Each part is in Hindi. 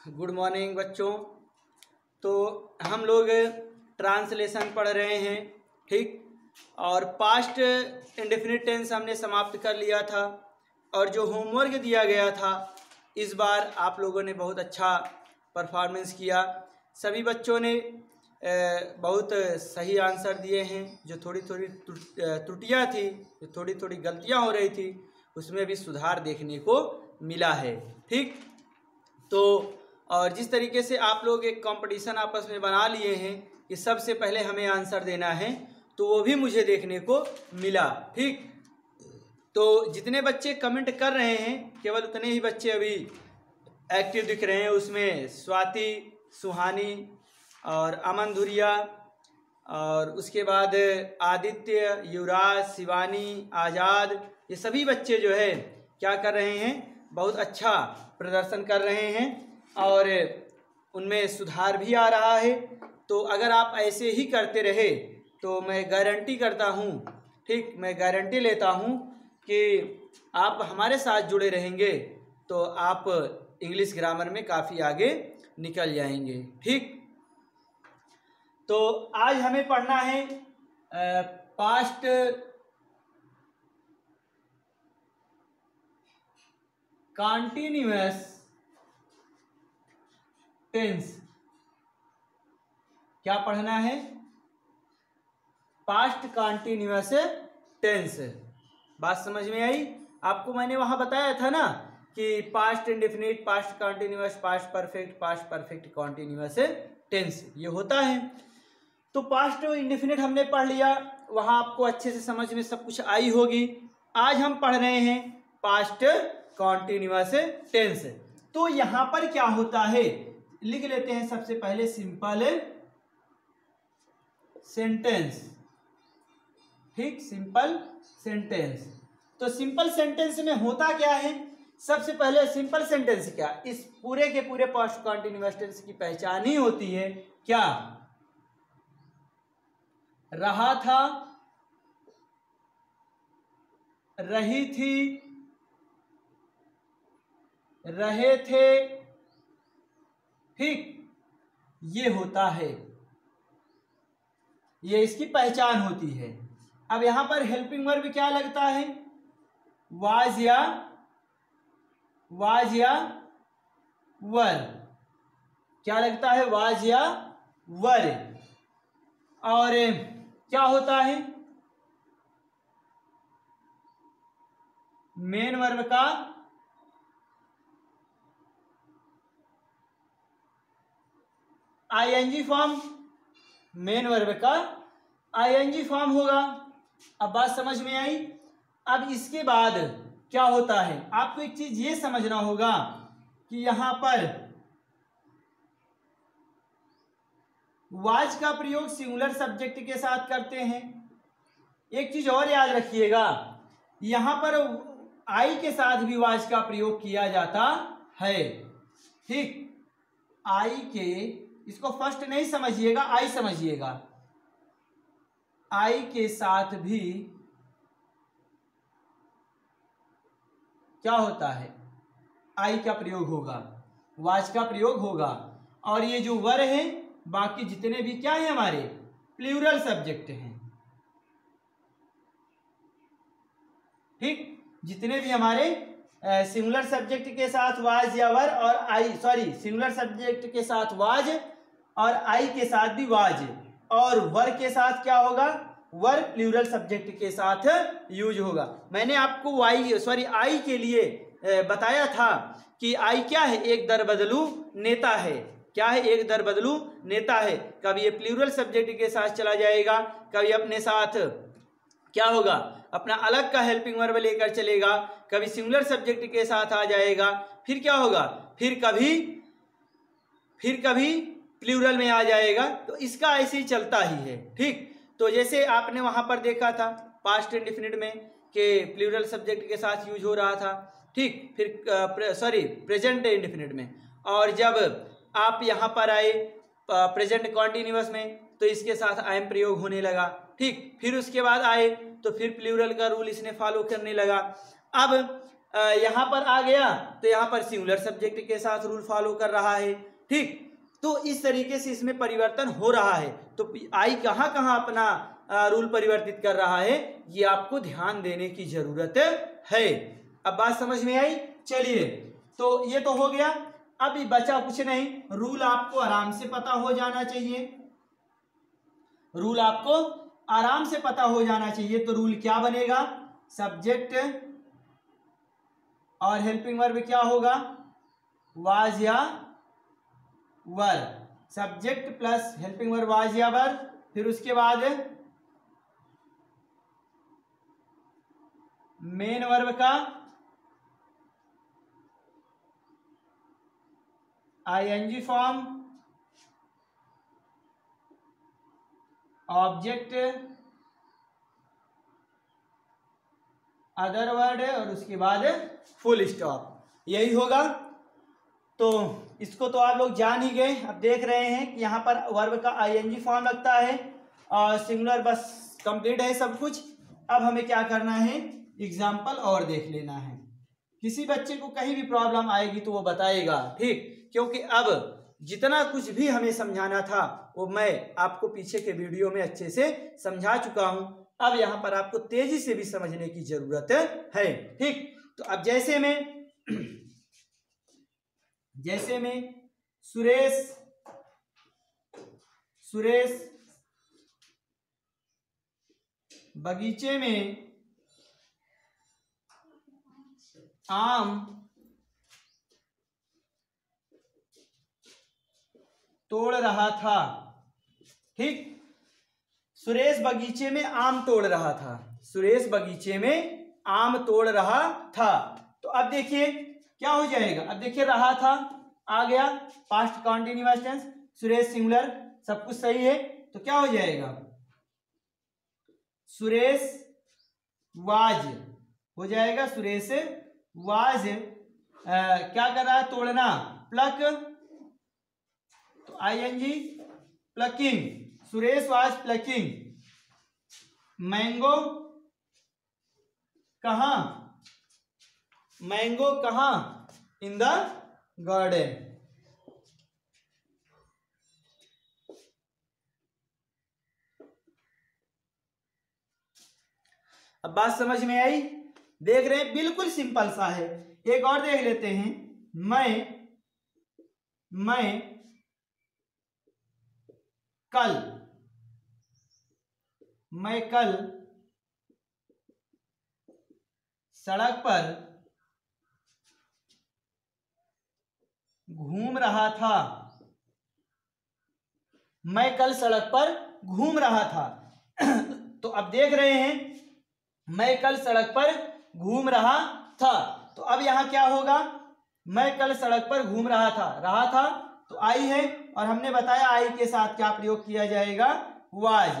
गुड मॉर्निंग बच्चों। तो हम लोग ट्रांसलेशन पढ़ रहे हैं, ठीक। और पास्ट इंडेफिनिट टेंस हमने समाप्त कर लिया था और जो होमवर्क दिया गया था इस बार आप लोगों ने बहुत अच्छा परफॉर्मेंस किया। सभी बच्चों ने बहुत सही आंसर दिए हैं। जो थोड़ी थोड़ी त्रुटियां थी, जो थोड़ी थोड़ी गलतियां हो रही थी, उसमें भी सुधार देखने को मिला है, ठीक। तो और जिस तरीके से आप लोग एक कंपटीशन आपस में बना लिए हैं कि सबसे पहले हमें आंसर देना है, तो वो भी मुझे देखने को मिला, ठीक। तो जितने बच्चे कमेंट कर रहे हैं केवल उतने ही बच्चे अभी एक्टिव दिख रहे हैं। उसमें स्वाति, सुहानी और अमन धुरिया, और उसके बाद आदित्य, युवराज, शिवानी, आज़ाद, ये सभी बच्चे जो है क्या कर रहे हैं, बहुत अच्छा प्रदर्शन कर रहे हैं और उनमें सुधार भी आ रहा है। तो अगर आप ऐसे ही करते रहे तो मैं गारंटी करता हूँ, ठीक, मैं गारंटी लेता हूँ कि आप हमारे साथ जुड़े रहेंगे तो आप इंग्लिश ग्रामर में काफ़ी आगे निकल जाएंगे, ठीक। तो आज हमें पढ़ना है पास्ट कॉन्टिन्यूअस टेंस। क्या पढ़ना है? Past continuous tense. बात समझ में आई? आपको मैंने वहां बताया था ना कि past indefinite, past continuous, past perfect, past perfect continuous tense ये होता है। तो पास्ट इंडेफिनिट हमने पढ़ लिया, वहां आपको अच्छे से समझ में सब कुछ आई होगी। आज हम पढ़ रहे हैं पास्ट कॉन्टिन्यूअस टेंस। तो यहां पर क्या होता है, लिख लेते हैं सबसे पहले सिंपल सेंटेंस, ठीक, सिंपल सेंटेंस। तो सिंपल सेंटेंस में होता क्या है, सबसे पहले सिंपल सेंटेंस क्या, इस पूरे के पूरे पास्ट कॉन्टिन्यूअस टेंस की पहचान ही होती है क्या, रहा था, रही थी, रहे थे, ठीक, ये होता है, ये इसकी पहचान होती है। अब यहां पर हेल्पिंग वर्ब क्या लगता है, वाज या वर। क्या लगता है, वाज या वर। और क्या होता है, मेन वर्ब का आईएनजी फॉर्म, मेन वर्ब का आईएनजी फॉर्म होगा। अब बात समझ में आई? अब इसके बाद क्या होता है, आपको एक चीज ये समझना होगा कि यहां पर वाज का प्रयोग सिंगुलर सब्जेक्ट के साथ करते हैं। एक चीज और याद रखिएगा, यहां पर आई के साथ भी वाज का प्रयोग किया जाता है, ठीक। आई के, इसको फर्स्ट नहीं समझिएगा, आई समझिएगा। आई के साथ भी क्या होता है, आई का प्रयोग होगा, वाज का प्रयोग होगा। और ये जो वर है, बाकी जितने भी क्या है हमारे प्लूरल सब्जेक्ट हैं, ठीक। जितने भी हमारे सिंगुलर सब्जेक्ट के साथ वाज या वर और आई, सॉरी, सिंगुलर सब्जेक्ट के साथ वाज और आई के साथ भी वाज, और वर के साथ क्या होगा, वर प्लूरल सब्जेक्ट के साथ यूज होगा। मैंने आपको आई के लिए बताया था कि आई क्या है, एक दर बदलू नेता है। क्या है, एक दर बदलू नेता है। कभी ये प्लूरल सब्जेक्ट के साथ चला जाएगा, कभी अपने साथ क्या होगा, अपना अलग का हेल्पिंग वर्ब लेकर चलेगा, कभी सिंगुलर सब्जेक्ट के साथ आ जाएगा, फिर क्या होगा, फिर कभी प्लूरल में आ जाएगा। तो इसका ऐसे ही चलता ही है, ठीक। तो जैसे आपने वहां पर देखा था पास्ट इंडेफिनिट में कि प्लूरल सब्जेक्ट के साथ यूज हो रहा था, ठीक। फिर प्रेजेंट इंडेफिनिट में, और जब आप यहां पर आए प्रेजेंट कॉन्टिन्यूअस में तो इसके साथ आई एम प्रयोग होने लगा, ठीक। फिर उसके बाद आए तो फिर प्लूरल का रूल इसने फॉलो करने लगा। अब यहाँ पर आ गया तो यहाँ पर सिंगुलर सब्जेक्ट के साथ रूल फॉलो कर रहा है। ठीक, तो इस तरीके से इसमें परिवर्तन हो रहा है। तो आई कहाँ कहाँ अपना रूल परिवर्तित कर रहा है, ये आपको ध्यान देने की जरूरत है। अब बात समझ में आई? चलिए, तो ये तो हो गया। अब बचा कुछ नहीं, रूल आपको आराम से पता हो जाना चाहिए। रूल आपको आराम से पता हो जाना चाहिए। तो रूल क्या बनेगा? सब्जेक्ट और हेल्पिंग वर्ब क्या होगा? वाज या were. Subject plus helping verb was या वर, फिर उसके बाद मेन वर्ब का ING form, object, other word और उसके बाद फुल स्टॉप, यही होगा। तो इसको तो आप लोग जान ही गए। अब देख रहे हैं कि यहाँ पर वर्ब का आईएनजी फॉर्म लगता है और सिंगुलर बस कंप्लीट है सब कुछ। अब हमें क्या करना है? एग्जाम्पल और देख लेना है। किसी बच्चे को कहीं भी प्रॉब्लम आएगी तो वो बताएगा, ठीक, क्योंकि अब जितना कुछ भी हमें समझाना था वो मैं आपको पीछे के वीडियो में अच्छे से समझा चुका हूं। अब यहाँ पर आपको तेजी से भी समझने की जरूरत है। ठीक, तो अब जैसे में सुरेश बगीचे में आम तोड़ रहा था। ठीक, सुरेश बगीचे में आम तोड़ रहा था। सुरेश बगीचे में आम तोड़ रहा था। तो अब देखिए क्या हो जाएगा? अब देखिए रहा था आ गया, past continuous tense, Suresh singular, सब कुछ सही है। तो क्या हो जाएगा? सुरेश वाज हो जाएगा। सुरेश वाज क्या कर रहा है? तोड़ना, प्लक, तो I N G plucking. Suresh was plucking mango. कहां? मैंगो कहां? In the garden. अब बात समझ में आई? देख रहे हैं, बिल्कुल सिंपल सा है। एक और देख लेते हैं। मैं कल सड़क पर घूम रहा था। मैं कल सड़क पर घूम रहा था। तो अब देख रहे हैं, मैं कल सड़क पर घूम रहा था। तो अब यहां क्या होगा? मैं कल सड़क पर घूम रहा था तो आई है, और हमने बताया आई के साथ क्या प्रयोग किया जाएगा? वाज।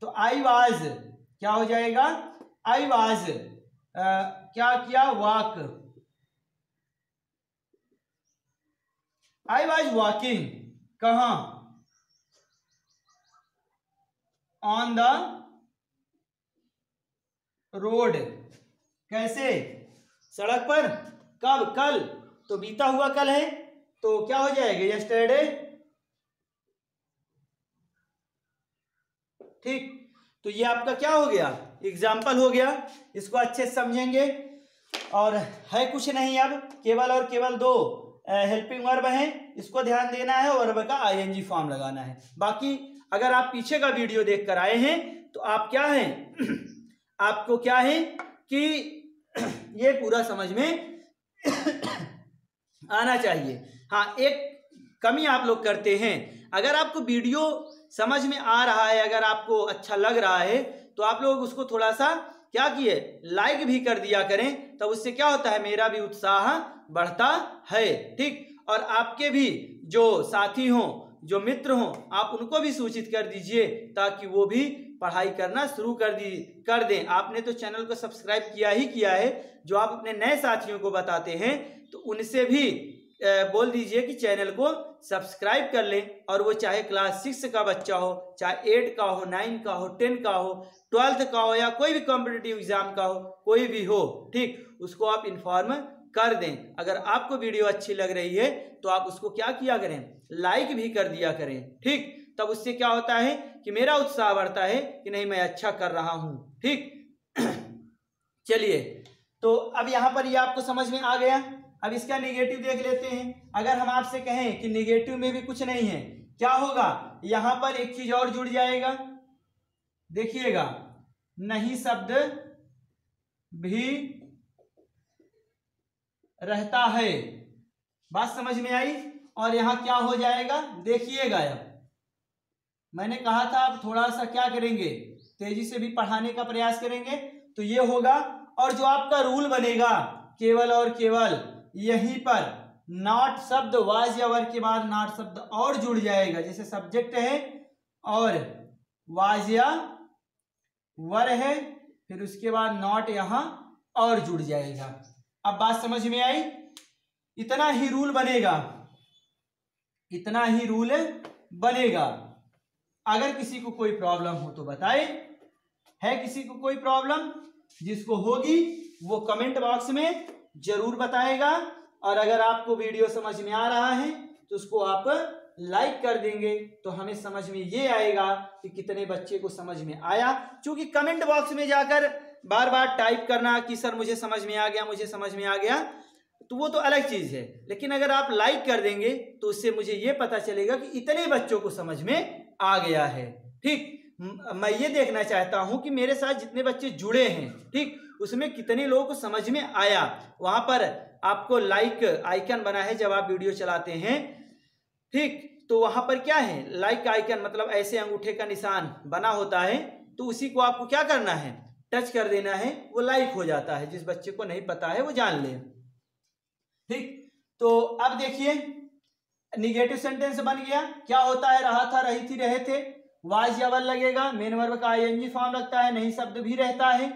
तो आई वाज क्या हो जाएगा? आई वाज क्या किया? वॉक। I was walking. कहां? On the road. कैसे? सड़क पर। कब? कल। तो बीता हुआ कल है, तो क्या हो जाएगा? यस्टरडे। ठीक, तो ये आपका क्या हो गया? एग्जाम्पल हो गया। इसको अच्छे से समझेंगे। और है कुछ नहीं, अब केवल और केवल दो हेल्पिंग वर्ब हैं, इसको ध्यान देना है और वर्ब का आईएनजी फॉर्म लगाना है। बाकी अगर आप पीछे का वीडियो देख कर आए हैं तो आप क्या हैं आपको क्या है कि ये पूरा समझ में आना चाहिए। हाँ, एक कमी आप लोग करते हैं। अगर आपको वीडियो समझ में आ रहा है, अगर आपको अच्छा लग रहा है, तो आप लोग उसको थोड़ा सा क्या किए, लाइक भी कर दिया करें। तब उससे क्या होता है, मेरा भी उत्साह बढ़ता है। ठीक, और आपके भी जो साथी हों, जो मित्र हों, आप उनको भी सूचित कर दीजिए ताकि वो भी पढ़ाई करना शुरू कर दें। आपने तो चैनल को सब्सक्राइब किया ही किया है। जो आप अपने नए साथियों को बताते हैं तो उनसे भी बोल दीजिए कि चैनल को सब्सक्राइब कर लें। और वो चाहे क्लास 6 का बच्चा हो, चाहे 8 का हो, 9 का हो, 10 का हो, 12th का हो, या कोई भी कॉम्पिटिटिव एग्जाम का हो, कोई भी हो, ठीक, उसको आप इन्फॉर्म कर दें। अगर आपको वीडियो अच्छी लग रही है तो आप उसको क्या किया करें, लाइक भी कर दिया करें, ठीक। तब उससे क्या होता है कि मेरा उत्साह बढ़ता है कि नहीं, मैं अच्छा कर रहा हूं, ठीक। चलिए, तो अब यहां पर ये आपको समझ में आ गया। अब इसका निगेटिव देख लेते हैं। अगर हम आपसे कहें कि निगेटिव में भी कुछ नहीं है, क्या होगा, यहां पर एक चीज और जुड़ जाएगा, देखिएगा, नहीं शब्द भी रहता है। बात समझ में आई। और यहां क्या हो जाएगा, देखिएगा, अब मैंने कहा था आप थोड़ा सा क्या करेंगे, तेजी से भी पढ़ाने का प्रयास करेंगे तो ये होगा। और जो आपका रूल बनेगा, केवल और केवल यहीं पर नॉट शब्द वाज या वर के बाद नॉट शब्द और जुड़ जाएगा। जैसे सब्जेक्ट है और वाज या वर है, फिर उसके बाद नॉट यहां और जुड़ जाएगा। अब बात समझ में आई। इतना ही रूल बनेगा, इतना ही रूल बनेगा। अगर किसी को कोई प्रॉब्लम हो तो बताए। है किसी को कोई प्रॉब्लम? जिसको होगी वो कमेंट बॉक्स में जरूर बताएगा। और अगर आपको वीडियो समझ में आ रहा है तो उसको आप लाइक कर देंगे तो हमें समझ में ये आएगा कि कितने बच्चे को समझ में आया। क्योंकि कमेंट बॉक्स में जाकर बार बार टाइप करना कि सर मुझे समझ में आ गया, मुझे समझ में आ गया, तो वो तो अलग चीज है। लेकिन अगर आप लाइक कर देंगे तो उससे मुझे ये पता चलेगा कि इतने बच्चों को समझ में आ गया है, ठीक। मैं ये देखना चाहता हूं कि मेरे साथ जितने बच्चे जुड़े हैं, ठीक, उसमें कितने लोगों को समझ में आया। वहां पर आपको लाइक आइकन बना है जब आप वीडियो चलाते हैं, ठीक, तो वहां पर क्या है, लाइक आइकन, मतलब ऐसे अंगूठे का निशान बना होता है। तो उसी को आपको क्या करना है, टच कर देना है, वो लाइक हो जाता है। जिस बच्चे को नहीं पता है वो जान ले, ठीक। तो अब देखिए, निगेटिव सेंटेंस बन गया। क्या होता है, रहा था, रही थी, रहे थे, वाज या वर लगेगा, मेन वर्ब का आईएनजी फॉर्म लगता है, नहीं शब्द भी रहता है,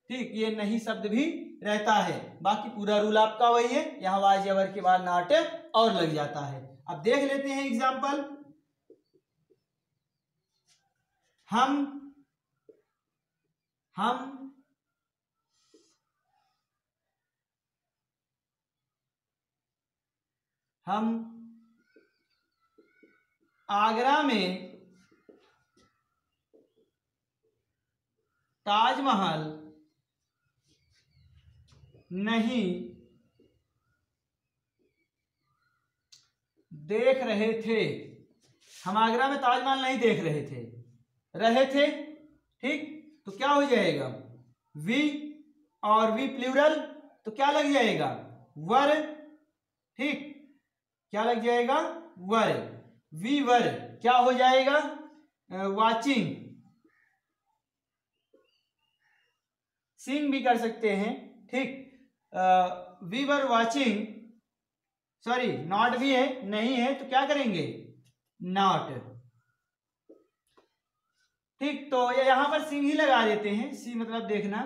ठीक, ये नहीं शब्द भी रहता है। बाकी पूरा रूल आपका वही है, यहाँ वाज या वर के बाद नॉट और लग जाता है। अब देख लेते हैं एग्जाम्पल। हम आगरा में ताजमहल नहीं देख रहे थे। हम आगरा में ताजमहल नहीं देख रहे थे, रहे थे, ठीक। तो क्या हो जाएगा, वी, और वी प्लूरल, तो क्या लग जाएगा, वर, ठीक, क्या लग जाएगा, वर। वी वर क्या हो जाएगा, वाचिंग, सिंग भी कर सकते हैं, ठीक। We were watching, sorry not भी है, नहीं है तो क्या करेंगे, नॉट, ठीक। तो यहां पर सिंग ही लगा देते हैं, सी मतलब देखना,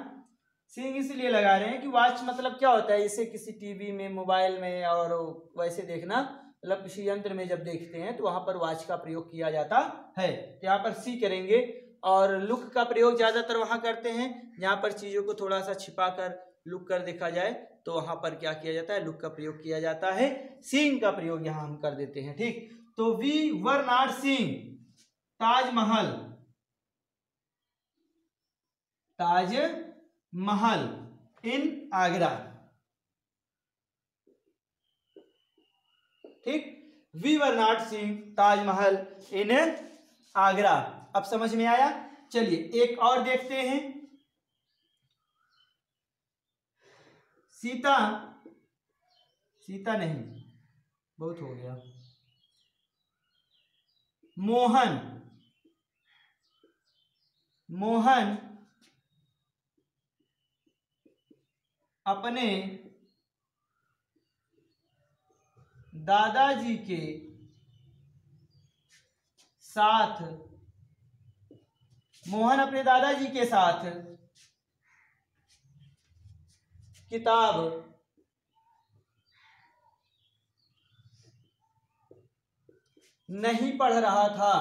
सिंग इसलिए लगा रहे हैं कि वॉच मतलब क्या होता है, जैसे किसी टीवी में, मोबाइल में, और वैसे देखना, मतलब किसी यंत्र में जब देखते हैं तो वहां पर वॉच का प्रयोग किया जाता है। तो यहाँ पर सी करेंगे। और लुक का प्रयोग ज्यादातर वहां करते हैं जहां पर चीजों को थोड़ा सा छिपा कर लुक कर देखा जाए, तो वहां पर क्या किया जाता है, लुक का प्रयोग किया जाता है। सीइंग का प्रयोग यहाँ हम कर देते हैं, ठीक। तो we were not seeing Taj Mahal, Taj Mahal in Agra, ठीक। We were not seeing Taj Mahal in Agra. अब समझ में आया। चलिए एक और देखते हैं। सीता, सीता नहीं, बहुत हो गया। मोहन, मोहन अपने दादाजी के साथ, मोहन अपने दादाजी के साथ किताब नहीं पढ़ रहा था।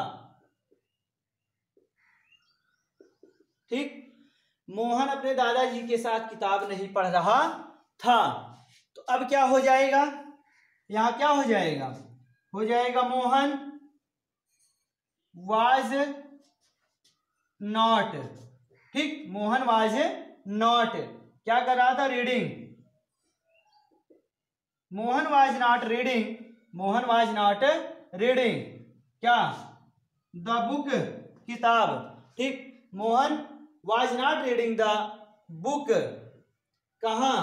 ठीक, मोहन अपने दादाजी के साथ किताब नहीं पढ़ रहा था। तो अब क्या हो जाएगा, यहां क्या हो जाएगा, हो जाएगा मोहन वाज नॉट। ठीक, मोहन वाज नॉट क्या कर रहा था, reading. Mohan was not reading, Mohan was not reading क्या, द बुक, किताब। ठीक, Mohan was not reading the book, कहाँ,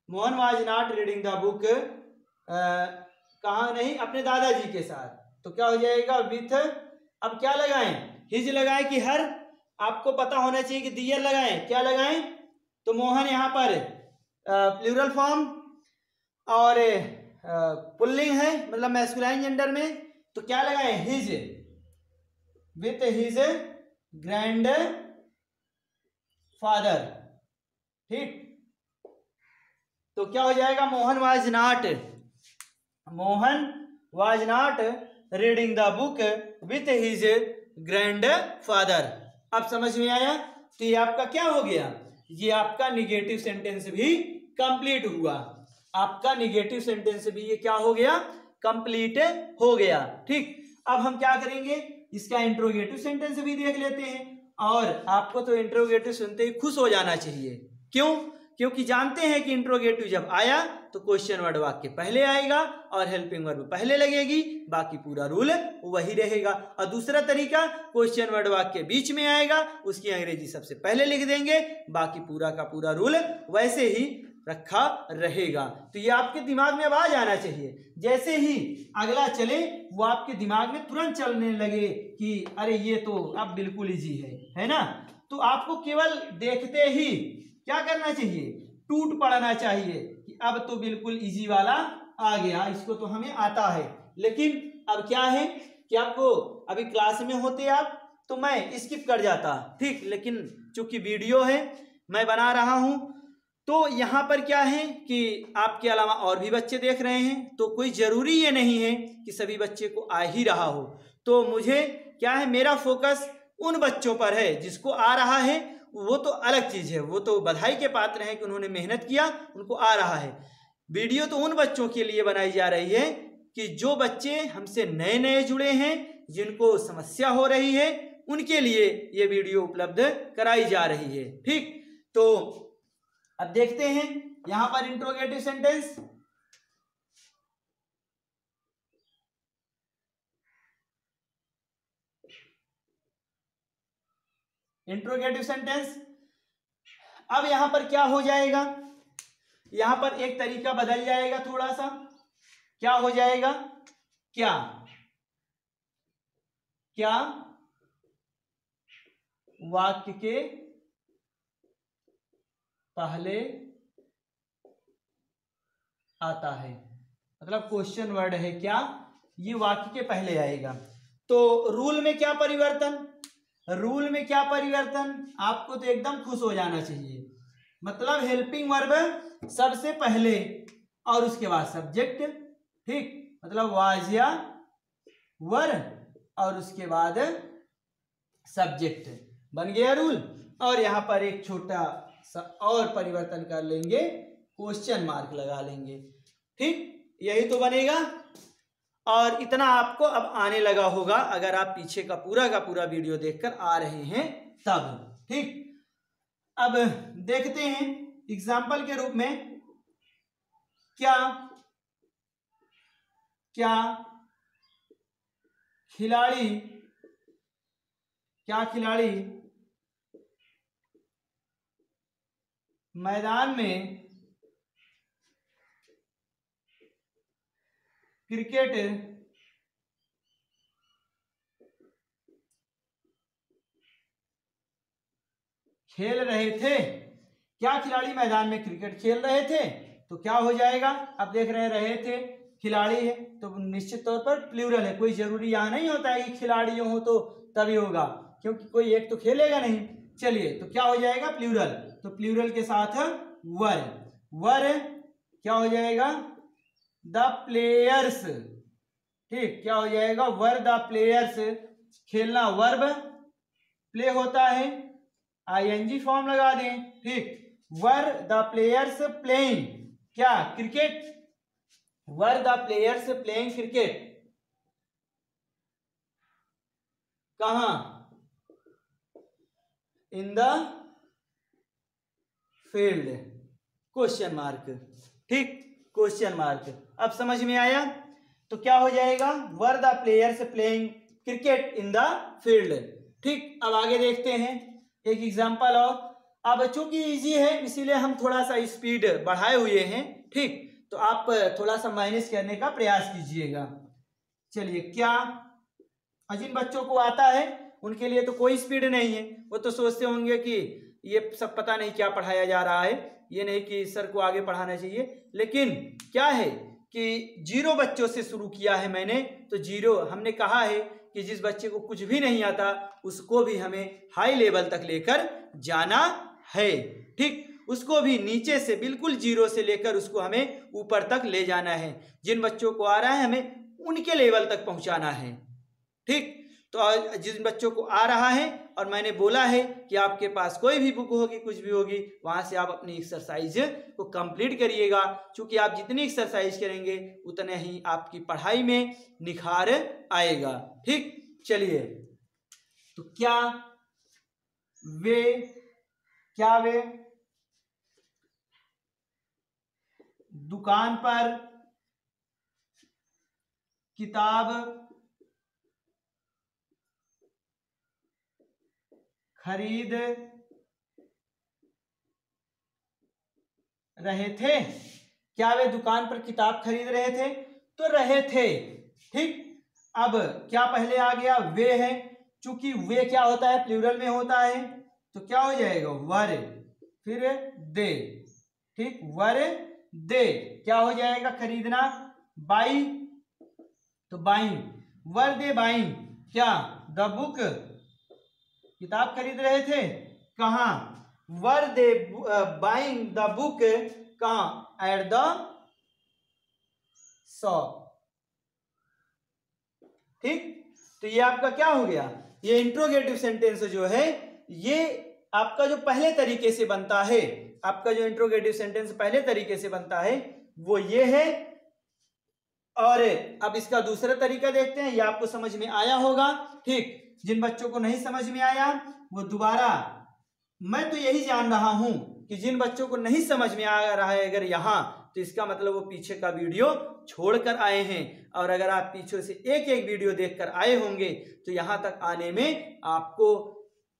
Mohan was not reading the book, कहाँ नहीं, अपने दादाजी के साथ। तो क्या हो जाएगा विथ, अब क्या लगाएं, हिज लगाएं कि हर, आपको पता होना चाहिए कि दियर लगाएं, क्या लगाएं, तो मोहन यहाँ पर प्लूरल फॉर्म और पुल्लिंग है, मतलब मैस्कुलाइन जेंडर में, तो क्या लगाएं, his, with his grand father. ठीक, तो क्या हो जाएगा, Mohan was not, Mohan was not reading the book with his grand father. अब समझ में आया, तो ये आपका क्या हो गया, ये आपका निगेटिव सेंटेंस भी कंप्लीट हुआ, आपका निगेटिव सेंटेंस भी ये क्या हो गया, कंप्लीट हो गया। ठीक, अब हम क्या करेंगे, इसका इंट्रोगेटिव सेंटेंस भी देख लेते हैं। और आपको तो इंट्रोगेटिव सुनते ही खुश हो जाना चाहिए, क्यों, क्योंकि जानते हैं कि इंट्रोगेटिव जब आया तो क्वेश्चन वर्ड वाक्य पहले आएगा और हेल्पिंग वर्ब पहले लगेगी, बाकी पूरा रूल वही रहेगा। और दूसरा तरीका, क्वेश्चन वर्ड वाक्य बीच में आएगा, उसकी अंग्रेजी सबसे पहले लिख देंगे, बाकी पूरा का पूरा रूल वैसे ही रखा रहेगा। तो ये आपके दिमाग में अब आ जाना चाहिए, जैसे ही अगला चले वो आपके दिमाग में तुरंत चलने लगे कि अरे ये तो अब बिल्कुल इजी है ना। तो आपको केवल देखते ही क्या करना चाहिए, टूट पड़ना चाहिए कि अब तो बिल्कुल इजी वाला आ गया, इसको तो हमें आता है। लेकिन अब क्या है कि आपको अभी क्लास में होते आप तो मैं स्किप कर जाता, ठीक, लेकिन चूंकि वीडियो है मैं बना रहा हूं, तो यहाँ पर क्या है कि आपके अलावा और भी बच्चे देख रहे हैं, तो कोई ज़रूरी ये नहीं है कि सभी बच्चे को आ ही रहा हो। तो मुझे क्या है, मेरा फोकस उन बच्चों पर है जिसको आ रहा है, वो तो अलग चीज़ है, वो तो बधाई के पात्र हैं कि उन्होंने मेहनत किया, उनको आ रहा है। वीडियो तो उन बच्चों के लिए बनाई जा रही है कि जो बच्चे हमसे नए नए जुड़े हैं, जिनको समस्या हो रही है, उनके लिए ये वीडियो उपलब्ध कराई जा रही है। ठीक, तो अब देखते हैं यहां पर इंट्रोगेटिव सेंटेंस। इंट्रोगेटिव सेंटेंस, अब यहां पर क्या हो जाएगा, यहां पर एक तरीका बदल जाएगा थोड़ा सा, क्या हो जाएगा, क्या, क्या वाक्य के पहले आता है, मतलब क्वेश्चन वर्ड है क्या, ये वाक्य के पहले आएगा। तो रूल में क्या परिवर्तन, रूल में क्या परिवर्तन, आपको तो एकदम खुश हो जाना चाहिए, मतलब हेल्पिंग वर्ब सबसे पहले और उसके बाद सब्जेक्ट। ठीक, मतलब वाज या वर और उसके बाद सब्जेक्ट, बन गया रूल। और यहां पर एक छोटा सा और परिवर्तन कर लेंगे, क्वेश्चन मार्क लगा लेंगे। ठीक, यही तो बनेगा। और इतना आपको अब आने लगा होगा अगर आप पीछे का पूरा वीडियो देखकर आ रहे हैं तब। ठीक, अब देखते हैं एग्जाम्पल के रूप में, क्या, क्या खिलाड़ी, क्या खिलाड़ी मैदान में क्रिकेट खेल रहे थे, क्या खिलाड़ी मैदान में क्रिकेट खेल रहे थे, तो क्या हो जाएगा, अब देख रहे थे, खिलाड़ी है तो निश्चित तौर पर प्लूरल है, कोई जरूरी यहां नहीं होता है कि खिलाड़ियों हो तो तभी होगा, क्योंकि कोई एक तो खेलेगा नहीं। चलिए, तो क्या हो जाएगा, प्लूरल, तो प्लूरल के साथ वर, वर क्या हो जाएगा, द प्लेयर्स, ठीक, क्या हो जाएगा, वर द प्लेयर्स, खेलना वर्ब प्ले होता है, आईएनजी फॉर्म लगा दें। ठीक, वर द प्लेयर्स प्लेइंग क्या, cricket, were the players playing cricket, कहां, in the field, question mark. ठीक, क्वेश्चन मार्क। अब समझ में आया? तो क्या हो जाएगा, were the players playing cricket in the field. ठीक, अब आगे देखते हैं एक एग्जांपल और। अब चूंकि इजी है इसीलिए हम थोड़ा सा स्पीड बढ़ाए हुए हैं। ठीक, तो आप थोड़ा सा माइनस करने का प्रयास कीजिएगा। चलिए, क्या, जिन बच्चों को आता है उनके लिए तो कोई स्पीड नहीं है, वो तो सोचते होंगे कि ये सब पता नहीं क्या पढ़ाया जा रहा है, ये नहीं कि सर को आगे पढ़ाना चाहिए। लेकिन क्या है कि 0 बच्चों से शुरू किया है मैंने, तो 0 हमने कहा है कि जिस बच्चे को कुछ भी नहीं आता उसको भी हमें हाई लेवल तक लेकर जाना है। ठीक, उसको भी नीचे से बिल्कुल 0 से लेकर उसको हमें ऊपर तक ले जाना है। जिन बच्चों को आ रहा है हमें उनके लेवल तक पहुंचाना है। ठीक, तो जिन बच्चों को आ रहा है, और मैंने बोला है कि आपके पास कोई भी बुक होगी, कुछ भी होगी, वहां से आप अपनी एक्सरसाइज को कंप्लीट करिएगा। क्योंकि आप जितनी एक्सरसाइज करेंगे उतने ही आपकी पढ़ाई में निखार आएगा। ठीक, चलिए, तो क्या वे दुकान पर किताब खरीद रहे थे? क्या वे दुकान पर किताब खरीद रहे थे? तो रहे थे। ठीक, अब क्या पहले आ गया, वे है, चूंकि वे क्या होता है, प्लूरल में होता है, तो क्या हो जाएगा, वर, फिर दे। ठीक, वर दे, क्या हो जाएगा, खरीदना, बाई, तो बाइंग, वर दे बाइंग क्या, द बुक, किताब खरीद रहे थे, कहां, वर दे बाइंग द बुक, कहां, एट द शॉप। ठीक, तो ये आपका क्या हो गया, ये इंट्रोगेटिव सेंटेंस जो है ये आपका जो पहले तरीके से बनता है, आपका जो इंट्रोगेटिव सेंटेंस पहले तरीके से बनता है वो ये है। और अब इसका दूसरा तरीका देखते हैं, ये आपको समझ में आया होगा। ठीक, जिन बच्चों को नहीं समझ में आया वो दोबारा, मैं तो यही जान रहा हूं कि जिन बच्चों को नहीं समझ में आ रहा है अगर यहां, तो इसका मतलब वो पीछे का वीडियो छोड़कर आए हैं। और अगर आप पीछे से एक एक वीडियो देखकर आए होंगे तो यहां तक आने में आपको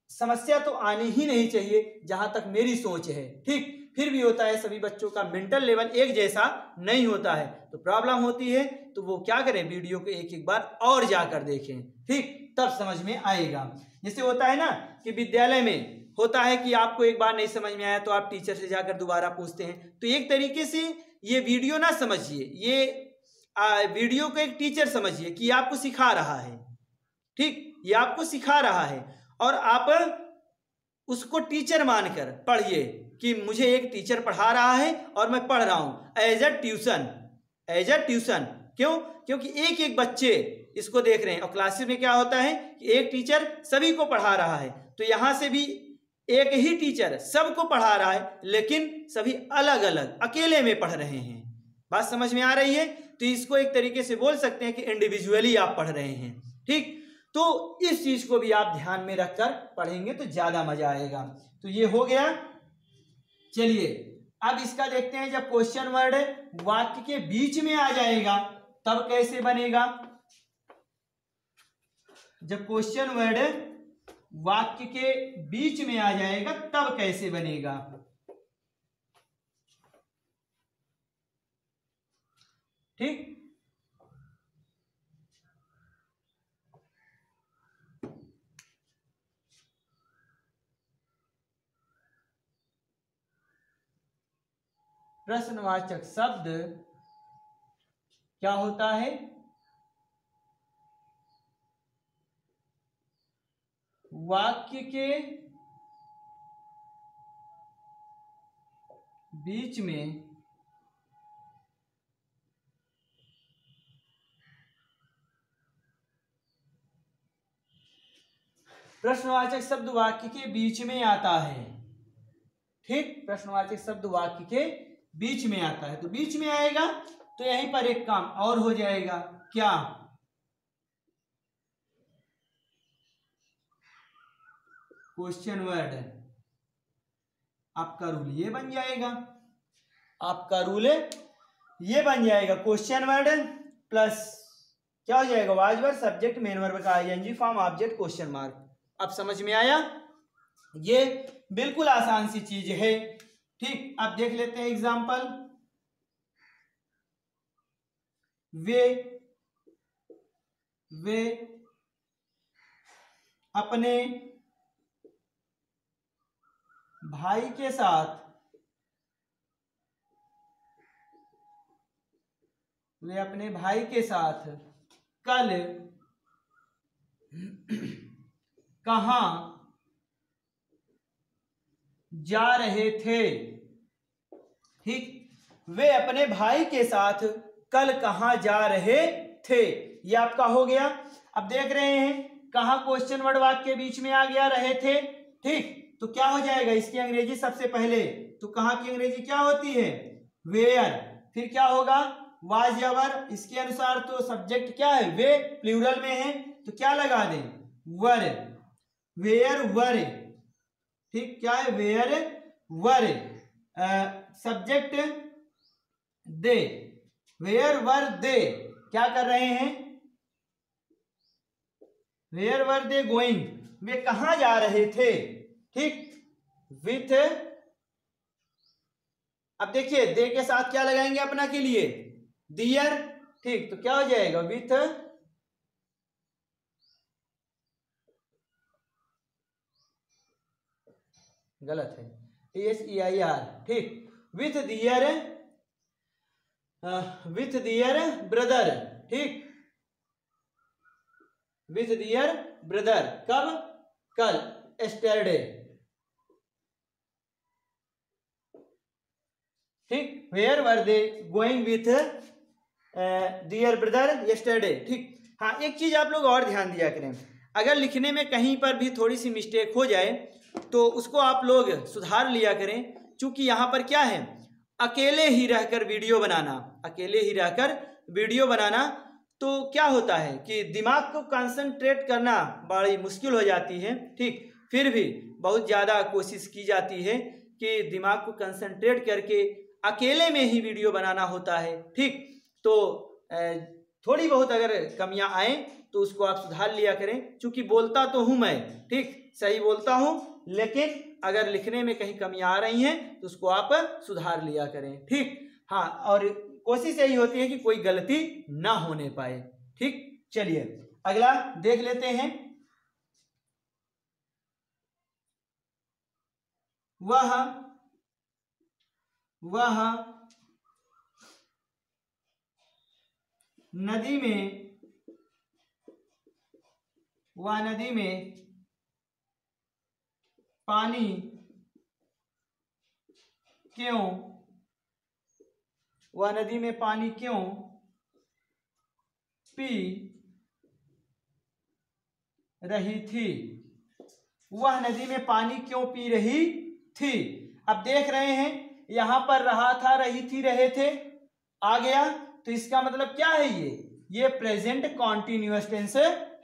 समस्या तो आनी ही नहीं चाहिए, जहां तक मेरी सोच है। ठीक, फिर भी होता है सभी बच्चों का मेंटल लेवल एक जैसा नहीं होता है, तो प्रॉब्लम होती है, तो वो क्या करें, वीडियो को एक एक बार और जाकर देखें। ठीक, तब समझ में आएगा। जैसे होता है ना कि विद्यालय में होता है कि आपको एक बार नहीं समझ में आया तो आप टीचर से जाकर दोबारा पूछते हैं, तो एक तरीके से ये वीडियो ना समझिए, ये वीडियो को एक टीचर समझिए कि आपको सिखा रहा है। ठीक, ये आपको सिखा रहा है और आप उसको टीचर मानकर पढ़िए कि मुझे एक टीचर पढ़ा रहा है और मैं पढ़ रहा हूं as a tuition, as a tuition. क्यों? क्योंकि एक एक बच्चे इसको देख रहे हैं, और क्लासेस में क्या होता है कि एक टीचर सभी को पढ़ा रहा है, तो यहां से भी एक ही टीचर सबको पढ़ा रहा है, लेकिन सभी अलग अलग अकेले में पढ़ रहे हैं। बात समझ में आ रही है? तो इसको एक तरीके से बोल सकते हैं कि इंडिविजुअली आप पढ़ रहे हैं। ठीक, तो इस चीज को भी आप ध्यान में रखकर पढ़ेंगे तो ज्यादा मजा आएगा। तो ये हो गया। चलिए, अब इसका देखते हैं, जब क्वेश्चन वर्ड वाक्य के बीच में आ जाएगा तब कैसे बनेगा। जब क्वेश्चन वर्ड वाक्य के बीच में आ जाएगा तब कैसे बनेगा। ठीक, प्रश्नवाचक शब्द क्या होता है, वाक्य के बीच में प्रश्नवाचक शब्द वाक्य के बीच में आता है। ठीक, प्रश्नवाचक शब्द वाक्य के बीच में आता है, तो बीच में आएगा तो यहीं पर एक काम और हो जाएगा, क्या? Question word. आपका रूल ये बन जाएगा, आपका रूल ये बन जाएगा, क्वेश्चन वर्ड प्लस क्या हो जाएगा, was verb, subject, main verb का ING form, object, question mark. अब समझ में आया? ये बिल्कुल आसान सी चीज है। ठीक, अब देख लेते हैं एग्जांपल। वे अपने भाई के साथ कल कहाँ जा रहे थे। ठीक, वे अपने भाई के साथ कल कहाँ जा रहे थे, ये आपका हो गया। अब देख रहे हैं कहाँ क्वेश्चन वर्ड वाक्य के बीच में आ गया, रहे थे। ठीक, तो क्या हो जाएगा इसकी अंग्रेजी सबसे पहले, तो कहाँ की अंग्रेजी क्या होती है, वेयर। फिर क्या होगा, वाज या वर, इसके अनुसार तो सब्जेक्ट क्या है, वे, प्लूरल में है तो क्या लगा दें, वर, वेयर वर। ठीक, क्या है, where were, subject they, where were they, क्या कर रहे हैं, वेयर वर दे गोइंग, वे कहां जा रहे थे। ठीक, विथ, अब देखिए दे के साथ क्या लगाएंगे अपना के लिए, दियर। ठीक, तो क्या हो जाएगा, विथ, गलत है, ESEIR। ठीक, विथ दियर ब्रदर। ठीक, विथ दियर ब्रदर, कब, कल, एस्टरडे। ठीक, where were they going with their brother yesterday. ठीक, हाँ एक चीज आप लोग और ध्यान दिया करें, अगर लिखने में कहीं पर भी थोड़ी सी मिस्टेक हो जाए तो उसको आप लोग सुधार लिया करें, क्योंकि यहाँ पर क्या है, अकेले ही रहकर वीडियो बनाना, तो क्या होता है कि दिमाग को कंसंट्रेट करना बड़ी मुश्किल हो जाती है। ठीक, फिर भी बहुत ज़्यादा कोशिश की जाती है कि दिमाग को कंसंट्रेट करके अकेले में ही वीडियो बनाना होता है। ठीक, तो थोड़ी बहुत अगर कमियां आए तो उसको आप सुधार लिया करें, क्योंकि बोलता तो हूं मैं, ठीक, सही बोलता हूं, लेकिन अगर लिखने में कहीं कमियां आ रही हैं तो उसको आप सुधार लिया करें। ठीक, हाँ, और कोशिश यही होती है कि कोई गलती ना होने पाए। ठीक, चलिए अगला देख लेते हैं। वह नदी में पानी क्यों पी रही थी। वह नदी में पानी क्यों पी रही थी। अब देख रहे हैं यहां पर रहा था, रही थी, रहे थे आ गया, तो इसका मतलब क्या है, ये प्रेजेंट कॉन्टिन्यूअस टेंस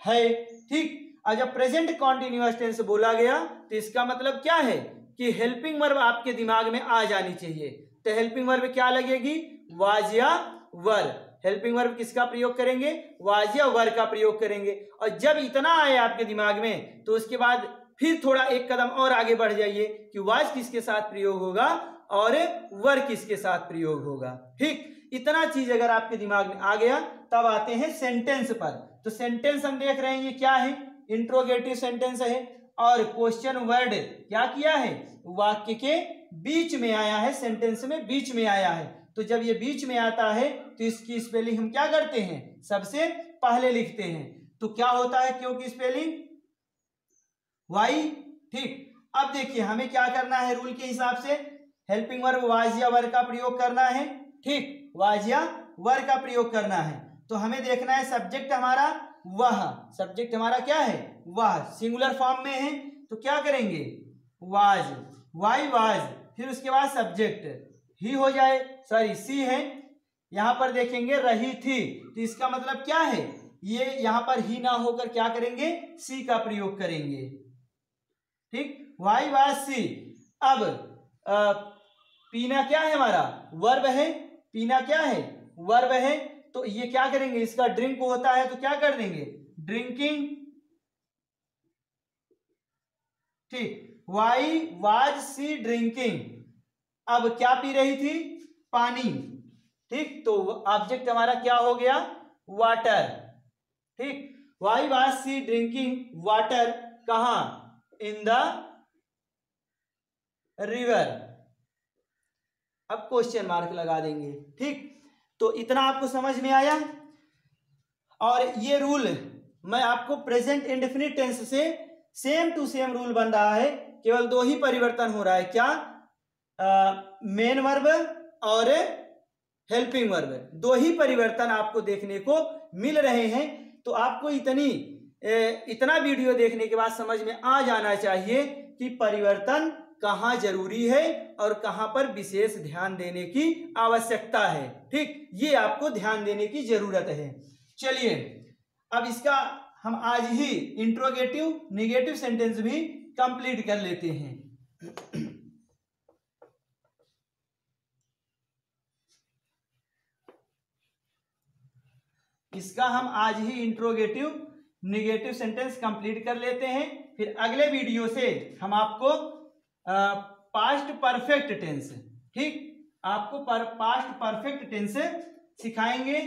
है। ठीक, और जब प्रेजेंट कॉन्टिन्यूअस टेंस बोला गया तो इसका मतलब क्या है कि हेल्पिंग वर्ब आपके दिमाग में आ जानी चाहिए। तो हेल्पिंग वर्ब क्या लगेगी, वाज या वर। हेल्पिंग वर्ब किसका प्रयोग करेंगे, वाज या वर का प्रयोग करेंगे। और जब इतना आए आपके दिमाग में तो उसके बाद फिर थोड़ा एक कदम और आगे बढ़ जाइए कि वाज किसके साथ प्रयोग होगा और वर किसके साथ प्रयोग होगा। ठीक, इतना चीज अगर आपके दिमाग में आ गया तब आते हैं सेंटेंस पर। तो सेंटेंस हम देख रहे हैं ये क्या है, इंट्रोगेटिव सेंटेंस है, और क्वेश्चन वर्ड क्या किया है, वाक्य के बीच में आया है, सेंटेंस में बीच में आया है। तो जब ये बीच में आता है तो इसकी स्पेलिंग हम क्या करते हैं, सबसे पहले लिखते हैं। तो क्या होता है क्यों की स्पेलिंग, वाई। ठीक, अब देखिए हमें क्या करना है, रूल के हिसाब से हेल्पिंग वर्ब वाज या वर का प्रयोग करना है। ठीक, वाज या वर का प्रयोग करना है। तो हमें देखना है सब्जेक्ट हमारा वह, सब्जेक्ट हमारा क्या है, वह, सिंगुलर फॉर्म में है तो क्या करेंगे, वाज, वाई वाज, फिर उसके बाद सब्जेक्ट ही हो जाए, सॉरी सी है, यहां पर देखेंगे रही थी, तो इसका मतलब क्या है, ये यहां पर ही ना होकर क्या करेंगे, सी का प्रयोग करेंगे। ठीक, वाई वाज सी। अब पीना क्या है हमारा, वर्ब है, पीना क्या है, वर्ब है, तो ये क्या करेंगे, इसका ड्रिंक होता है तो क्या कर देंगे, ड्रिंकिंग। ठीक, वाई वाज सी ड्रिंकिंग, अब क्या पी रही थी, पानी। ठीक, तो ऑब्जेक्ट हमारा क्या हो गया, वाटर। ठीक, why was she drinking water, कहां, इन द रिवर। अब क्वेश्चन मार्क लगा देंगे। ठीक, तो इतना आपको समझ में आया। और ये रूल मैं आपको प्रेजेंट इंडेफिनिट टेंस से सेम टू सेम रूल बन रहा है, केवल दो ही परिवर्तन हो रहा है, क्या, मेन वर्ब और हेल्पिंग वर्ब, दो ही परिवर्तन आपको देखने को मिल रहे हैं। तो आपको इतना वीडियो देखने के बाद समझ में आ जाना चाहिए कि परिवर्तन कहाँ जरूरी है और कहाँ पर विशेष ध्यान देने की आवश्यकता है। ठीक, ये आपको ध्यान देने की जरूरत है। चलिए अब इसका हम आज ही इंट्रोगेटिव निगेटिव सेंटेंस भी कंप्लीट कर लेते हैं। इसका हम आज ही इंट्रोगेटिव निगेटिव सेंटेंस कंप्लीट कर लेते हैं, फिर अगले वीडियो से हम आपको पास्ट परफेक्ट टेंस, ठीक, आपको पास्ट परफेक्ट टेंस सिखाएंगे।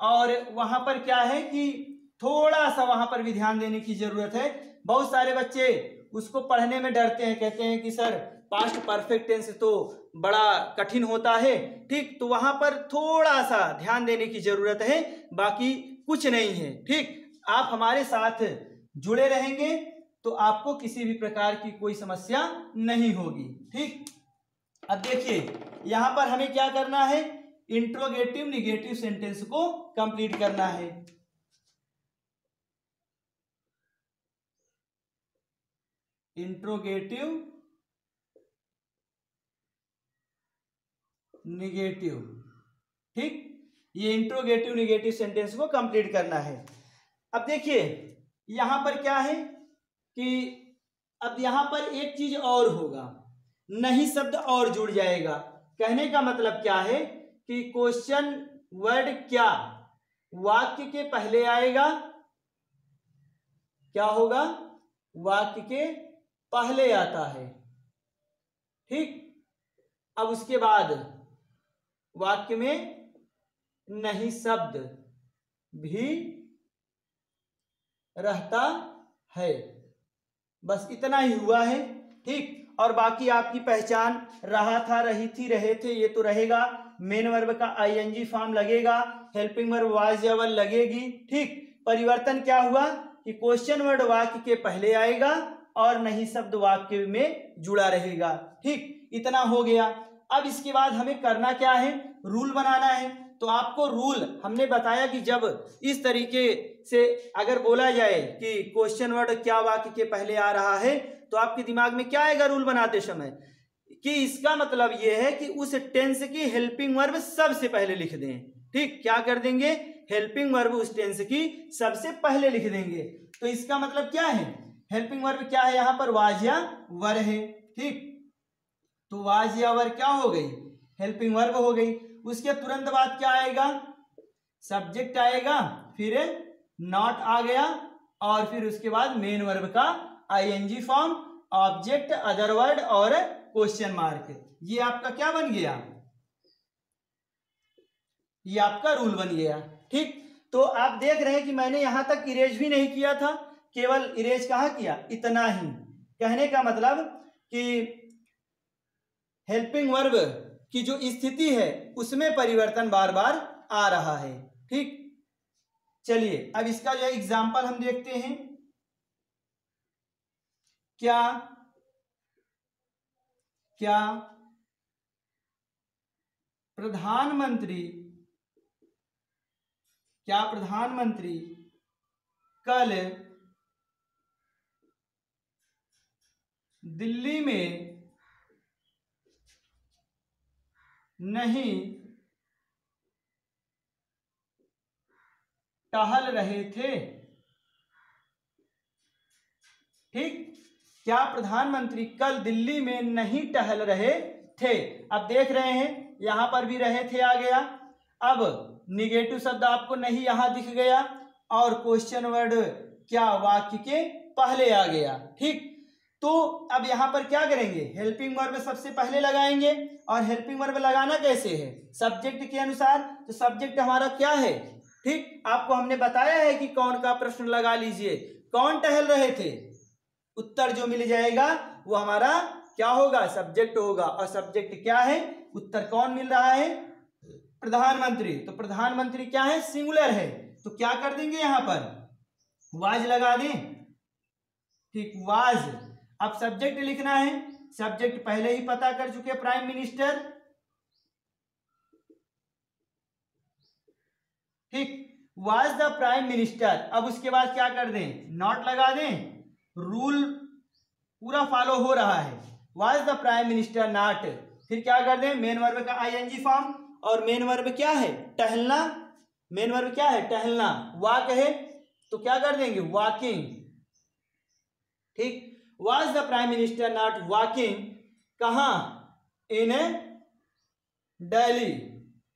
और वहां पर क्या है कि थोड़ा सा वहां पर भी ध्यान देने की जरूरत है। बहुत सारे बच्चे उसको पढ़ने में डरते हैं, कहते हैं कि सर पास्ट परफेक्ट टेंस तो बड़ा कठिन होता है। ठीक, तो वहां पर थोड़ा सा ध्यान देने की जरूरत है, बाकी कुछ नहीं है। ठीक, आप हमारे साथ जुड़े रहेंगे तो आपको किसी भी प्रकार की कोई समस्या नहीं होगी। ठीक, अब देखिए यहां पर हमें क्या करना है, इंट्रोगेटिव निगेटिव सेंटेंस को कंप्लीट करना है। इंट्रोगेटिव निगेटिव, ठीक, ये इंट्रोगेटिव निगेटिव सेंटेंस को कंप्लीट करना है। अब देखिए यहां पर क्या है कि अब यहां पर एक चीज और होगा, नहीं शब्द और जुड़ जाएगा। कहने का मतलब क्या है कि क्वेश्चन वर्ड क्या वाक्य के पहले आएगा, क्या होगा, वाक्य के पहले आता है। ठीक, अब उसके बाद वाक्य में नहीं शब्द भी रहता है, बस इतना ही हुआ है। ठीक, और बाकी आपकी पहचान रहा था, रही थी, रहे थे, ये तो रहेगा। मेन वर्ब का आईएनजी फॉर्म लगेगा, हेल्पिंग वर्ब वाज या वर लगेगी। ठीक, परिवर्तन क्या हुआ कि क्वेश्चन वर्ड वाक्य के पहले आएगा और नहीं शब्द वाक्य में जुड़ा रहेगा। ठीक, इतना हो गया। अब इसके बाद हमें करना क्या है, रूल बनाना है। तो आपको रूल हमने बताया कि जब इस तरीके से अगर बोला जाए कि क्वेश्चन वर्ड क्या वाक्य के पहले आ रहा है, तो आपके दिमाग में क्या आएगा रूल बनाते समय, कि इसका मतलब यह है कि उस टेंस की हेल्पिंग वर्ब सबसे पहले लिख दें। ठीक, क्या कर देंगे, हेल्पिंग वर्ब उस टेंस की सबसे पहले लिख देंगे। तो इसका मतलब क्या है, हेल्पिंग वर्ब क्या है, यहां पर वाज या वर है। ठीक, तो वाज या वर क्या हो गई, हेल्पिंग वर्ब हो गई। उसके तुरंत बाद क्या आएगा, सब्जेक्ट आएगा, फिर नॉट आ गया, और फिर उसके बाद मेन वर्ब का ING form, object, other word और क्वेश्चन मार्क। ये आपका क्या बन गया, ये आपका रूल बन गया। ठीक, तो आप देख रहे हैं कि मैंने यहां तक इरेज भी नहीं किया था, केवल इरेज कहां किया, इतना ही। कहने का मतलब कि हेल्पिंग वर्ब की जो स्थिति है उसमें परिवर्तन बार बार आ रहा है। ठीक, चलिए अब इसका जो एग्जाम्पल हम देखते हैं। क्या क्या प्रधानमंत्री कल दिल्ली में नहीं टहल रहे थे। ठीक, क्या प्रधानमंत्री कल दिल्ली में नहीं टहल रहे थे? अब देख रहे हैं यहां पर भी रहे थे आ गया। अब निगेटिव शब्द आपको नहीं यहां दिख गया और क्वेश्चन वर्ड क्या वाक्य के पहले आ गया। ठीक, तो अब यहां पर क्या करेंगे, हेल्पिंग वर्ब सबसे पहले लगाएंगे। और हेल्पिंग वर्ब लगाना कैसे है, सब्जेक्ट के अनुसार। तो सब्जेक्ट हमारा क्या है, ठीक, आपको हमने बताया है कि कौन का प्रश्न लगा लीजिए। कौन टहल रहे थे, उत्तर जो मिल जाएगा वो हमारा क्या होगा, सब्जेक्ट होगा। और सब्जेक्ट क्या है, उत्तर कौन मिल रहा है, प्रधानमंत्री। तो प्रधानमंत्री क्या है, सिंगुलर है। तो क्या कर देंगे यहां पर, वाज लगा दें। ठीक, वाज। अब सब्जेक्ट लिखना है, सब्जेक्ट पहले ही पता कर चुके, प्राइम मिनिस्टर। ठीक, वाज द प्राइम मिनिस्टर। अब उसके बाद क्या कर दें, नॉट लगा दें। रूल पूरा फॉलो हो रहा है, was the prime minister not. फिर क्या कर दें, मेन वर्ब का आईएनजी फॉर्म। और मेन वर्ब क्या है, टहलना। मेन वर्ब क्या है, टहलना। वॉक है तो क्या कर देंगे, वॉकिंग। ठीक, was the prime minister not walking, कहां, इन दिल्ली,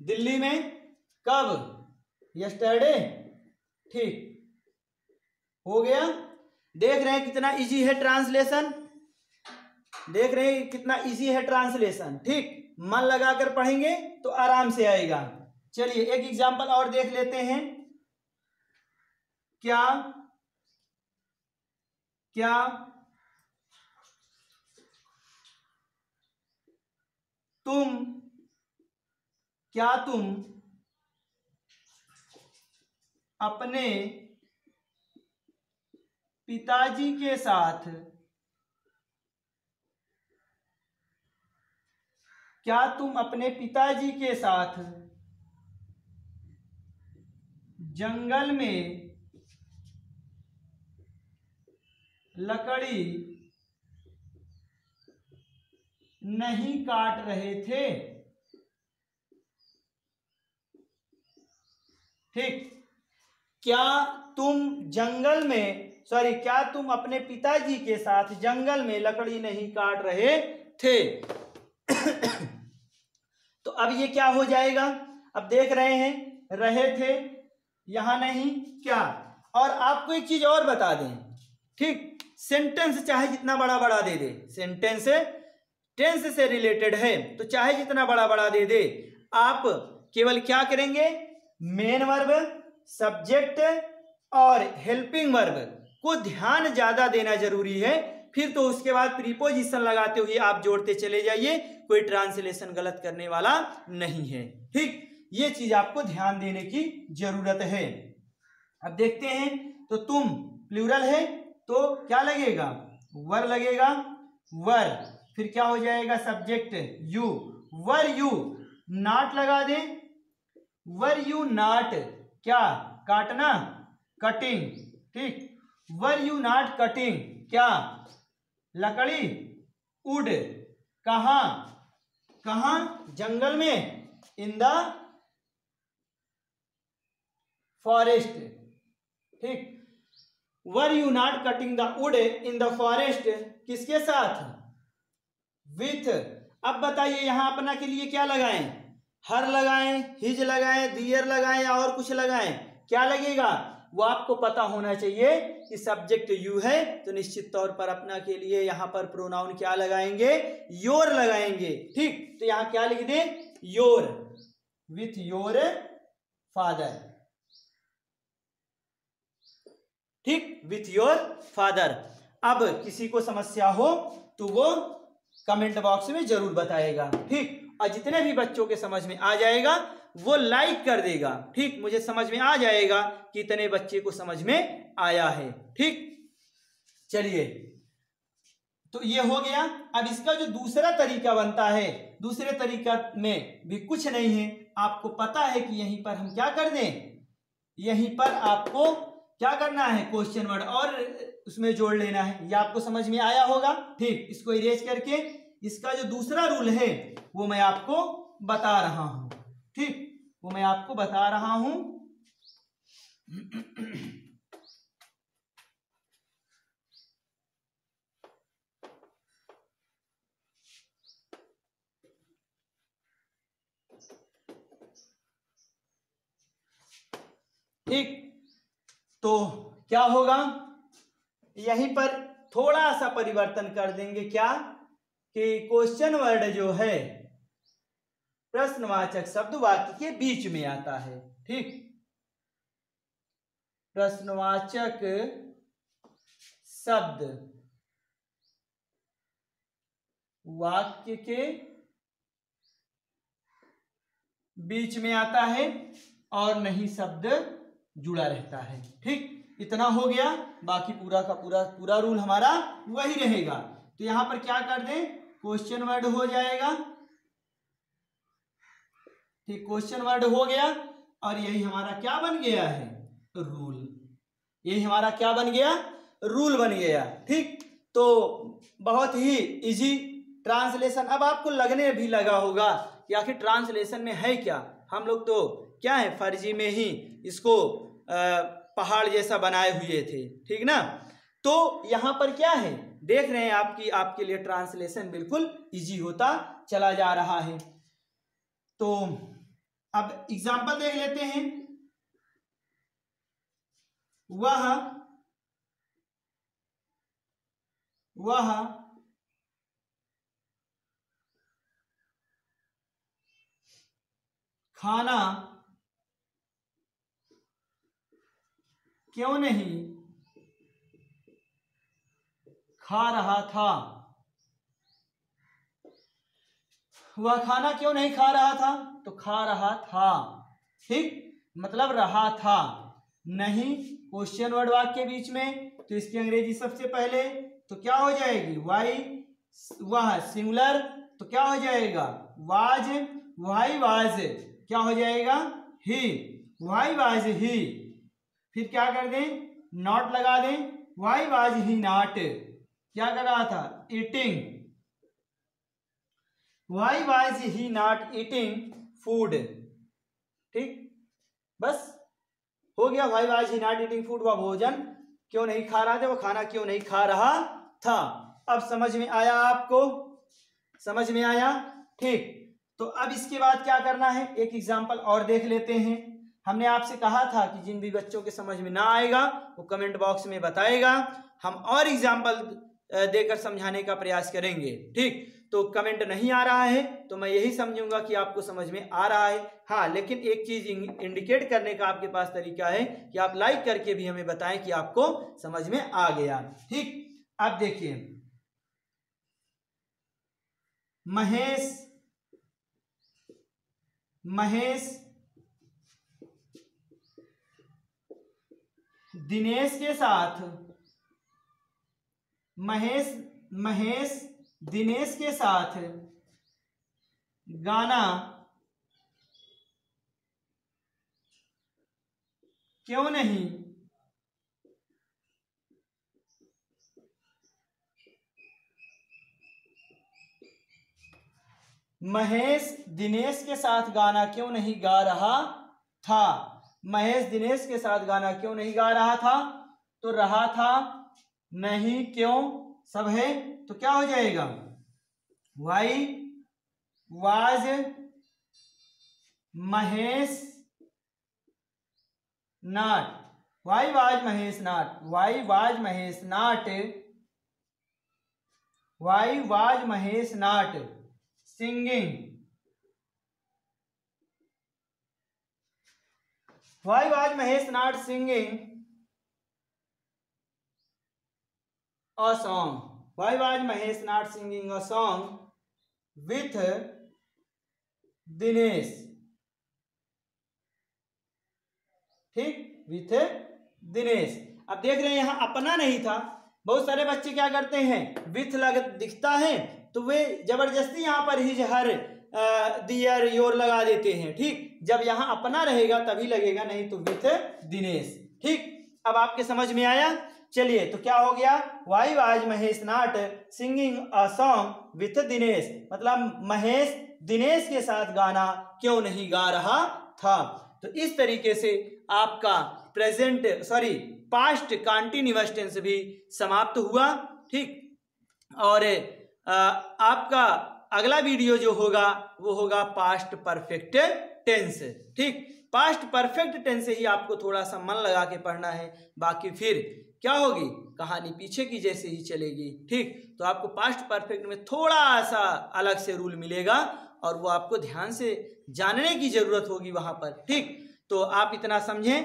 दिल्ली में, कब, यस्टरडे। ठीक, हो गया। देख रहे हैं कितना इजी है ट्रांसलेशन, देख रहे हैं कितना इजी है ट्रांसलेशन। ठीक, मन लगाकर पढ़ेंगे तो आराम से आएगा। चलिए एक एग्जांपल और देख लेते हैं। क्या तुम अपने पिताजी के साथ जंगल में लकड़ी नहीं काट रहे थे? ठीक, क्या तुम अपने पिताजी के साथ जंगल में लकड़ी नहीं काट रहे थे? तो अब ये क्या हो जाएगा, अब देख रहे हैं रहे थे, यहां नहीं, क्या। और आपको एक चीज और बता दें, ठीक, सेंटेंस चाहे जितना बड़ा बड़ा दे दे, सेंटेंस टेंस से रिलेटेड है तो चाहे जितना बड़ा बड़ा दे दे, आप केवल क्या करेंगे, मेन वर्ब, सब्जेक्ट और हेल्पिंग वर्ब को ध्यान ज्यादा देना जरूरी है। फिर तो उसके बाद प्रीपोजिशन लगाते हुए आप जोड़ते चले जाइए, कोई ट्रांसलेशन गलत करने वाला नहीं है। ठीक, ये चीज आपको ध्यान देने की जरूरत है। अब देखते हैं, तो तुम प्लूरल है तो क्या लगेगा, वर लगेगा, वर। फिर क्या हो जाएगा, subject you, were you. Not लगा दें, वर यू नॉट, क्या, काटना, कटिंग। ठीक, वर यू नॉट कटिंग, क्या, लकड़ी, वुड। कहां, जंगल में, इन द फॉरेस्ट। ठीक, were you not cutting the wood in the forest, किसके साथ, विथ। अब बताइए यहां अपना के लिए क्या लगाएं, हर लगाएं, हिज लगाएं, दियर लगाएं या और कुछ लगाएं, क्या लगेगा वो आपको पता होना चाहिए कि सब्जेक्ट यू है तो निश्चित तौर पर अपना के लिए यहां पर प्रोनाउन क्या लगाएंगे, योर लगाएंगे। ठीक, तो यहां क्या लिख दें, योर, विथ योर फादर। ठीक, विथ योर फादर। अब किसी को समस्या हो तो वो कमेंट बॉक्स में जरूर बताएगा। ठीक, और जितने भी बच्चों के समझ में आ जाएगा वो लाइक कर देगा। ठीक, मुझे समझ में आ जाएगा कि इतने बच्चे को समझ में आया है। ठीक, चलिए, तो ये हो गया। अब इसका जो दूसरा तरीका बनता है, दूसरे तरीका में भी कुछ नहीं है, आपको पता है कि यहीं पर हम क्या कर दें, यहीं पर आपको क्या करना है, क्वेश्चन वर्ड और उसमें जोड़ लेना है। ये आपको समझ में आया होगा। ठीक, इसको इरेज करके इसका जो दूसरा रूल है वो मैं आपको बता रहा हूं। ठीक, वो मैं आपको बता रहा हूं। ठीक, तो क्या होगा, यहीं पर थोड़ा सा परिवर्तन कर देंगे। क्या कि क्वेश्चन वर्ड जो है प्रश्नवाचक शब्द वाक्य के बीच में आता है। ठीक, प्रश्नवाचक शब्द वाक्य के बीच में आता है और नहीं शब्द जुड़ा रहता है। ठीक, इतना हो गया। बाकी पूरा का पूरा रूल हमारा वही रहेगा। तो यहां पर क्या कर दें, क्वेश्चन वर्ड हो जाएगा। ठीक, क्वेश्चन वर्ड हो गया और यही हमारा क्या बन गया है, रूल। यही हमारा क्या बन गया, रूल बन गया। ठीक, तो बहुत ही इजी ट्रांसलेशन। अब आपको लगने भी लगा होगा कि आखिर ट्रांसलेशन में है क्या। हम लोग तो क्या है, फर्जी में ही इसको पहाड़ जैसा बनाए हुए थे। ठीक ना, तो यहां पर क्या है, देख रहे हैं आपके लिए ट्रांसलेशन बिल्कुल इजी होता चला जा रहा है। तो अब एग्जाम्पल देख लेते हैं। वह खाना क्यों नहीं खा रहा था। वह खाना क्यों नहीं खा रहा था, तो खा रहा था। ठीक, मतलब रहा था। नहीं क्वेश्चन वर्ड वाक्य के बीच में, तो इसकी अंग्रेजी सबसे पहले तो क्या हो जाएगी, वाई। वह सिंगुलर तो क्या हो जाएगा, वाज। वाई वाज क्या हो जाएगा, ही। Why was he. फिर क्या कर दें, नॉट लगा दें। वाई वाज ही नॉट क्या कर रहा था, eating. Why was he not eating food. ठीक, बस हो गया। Why was he not eating food, वह भोजन क्यों नहीं खा रहा था, वह खाना क्यों नहीं खा रहा था। अब समझ में आया आपको, समझ में आया। ठीक, तो अब इसके बाद क्या करना है, एक एग्जाम्पल और देख लेते हैं। हमने आपसे कहा था कि जिन भी बच्चों के समझ में ना आएगा वो कमेंट बॉक्स में बताएगा, हम और एग्जाम्पल देकर समझाने का प्रयास करेंगे। ठीक, तो कमेंट नहीं आ रहा है तो मैं यही समझूंगा कि आपको समझ में आ रहा है। हाँ, लेकिन एक चीज इंडिकेट करने का आपके पास तरीका है कि आप लाइक करके भी हमें बताएं कि आपको समझ में आ गया। ठीक, अब देखिए, महेश दिनेश के साथ महेश दिनेश के साथ गाना क्यों नहीं महेश दिनेश के साथ गाना क्यों नहीं गा रहा था। महेश दिनेश के साथ गाना क्यों नहीं गा रहा था, तो रहा था, नहीं, क्यों सब है तो क्या हो जाएगा, why was Mahesh not. Why was Mahesh not, why was Mahesh not, why was Mahesh not singing. Why was Mahesh not singing a song. Why was Mahesh not singing a song with Dinesh. ठीक, विथ दिनेश। अब देख रहे हैं यहां अपना नहीं था। बहुत सारे बच्चे क्या करते हैं, विथ दिखता है तो वे जबरदस्ती यहां पर हिज हर दियर योर लगा देते हैं। ठीक, जब यहां अपना रहेगा तभी लगेगा, नहीं तो विथ दिनेश। ठीक, अब आपके समझ में आया? चलिए, तो क्या हो गया? Why was Mahesh not singing a song with Dinesh, मतलब महेश दिनेश के साथ गाना क्यों नहीं गा रहा था। तो इस तरीके से आपका पास्ट कंटीन्यूअस टेंस भी समाप्त हुआ। ठीक, और आपका अगला वीडियो जो होगा वो होगा पास्ट परफेक्ट टेंस। ठीक, पास्ट परफेक्ट टेंस से ही आपको थोड़ा सा मन लगा के पढ़ना है, बाकी फिर क्या होगी, कहानी पीछे की जैसे ही चलेगी। ठीक, तो आपको पास्ट परफेक्ट में थोड़ा सा अलग से रूल मिलेगा और वो आपको ध्यान से जानने की जरूरत होगी वहां पर। ठीक, तो आप इतना समझें,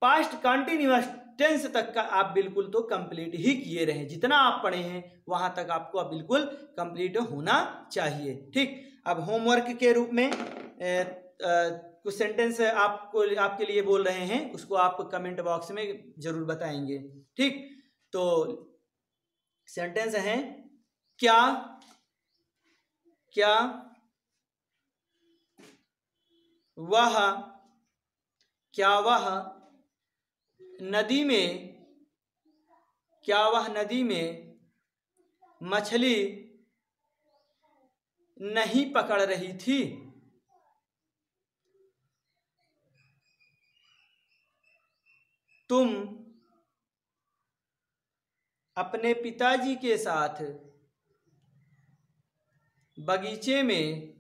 पास्ट कंटिन्यूअस टेंस तक का आप बिल्कुल तो कंप्लीट ही किए रहे, जितना आप पढ़े हैं वहां तक आपको अब बिल्कुल कंप्लीट होना चाहिए। ठीक, अब होमवर्क के रूप में कुछ सेंटेंस आपके लिए बोल रहे हैं, उसको आप कमेंट बॉक्स में जरूर बताएंगे। ठीक, तो सेंटेंस हैं, क्या क्या वह नदी में मछली नहीं पकड़ रही थी। तुम अपने पिताजी के साथ बगीचे में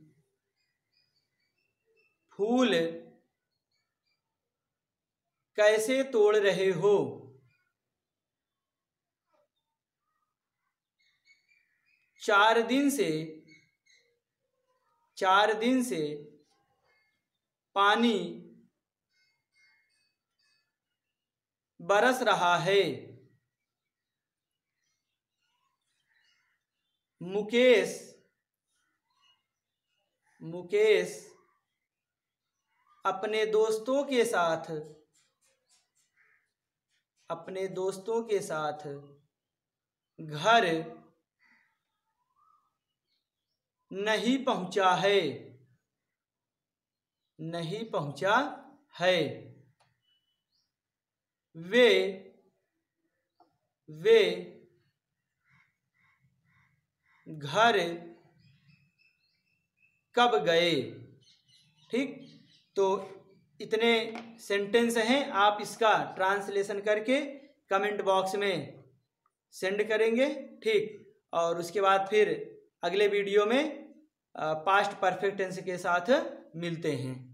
फूल कैसे तोड़ रहे हो। 4 दिन से पानी बरस रहा है। मुकेश अपने दोस्तों के साथ घर नहीं पहुंचा है। वे घर कब गए। ठीक, तो इतने सेंटेंस हैं, आप इसका ट्रांसलेशन करके कमेंट बॉक्स में सेंड करेंगे। ठीक, और उसके बाद फिर अगले वीडियो में पास्ट परफेक्ट टेंस के साथ मिलते हैं।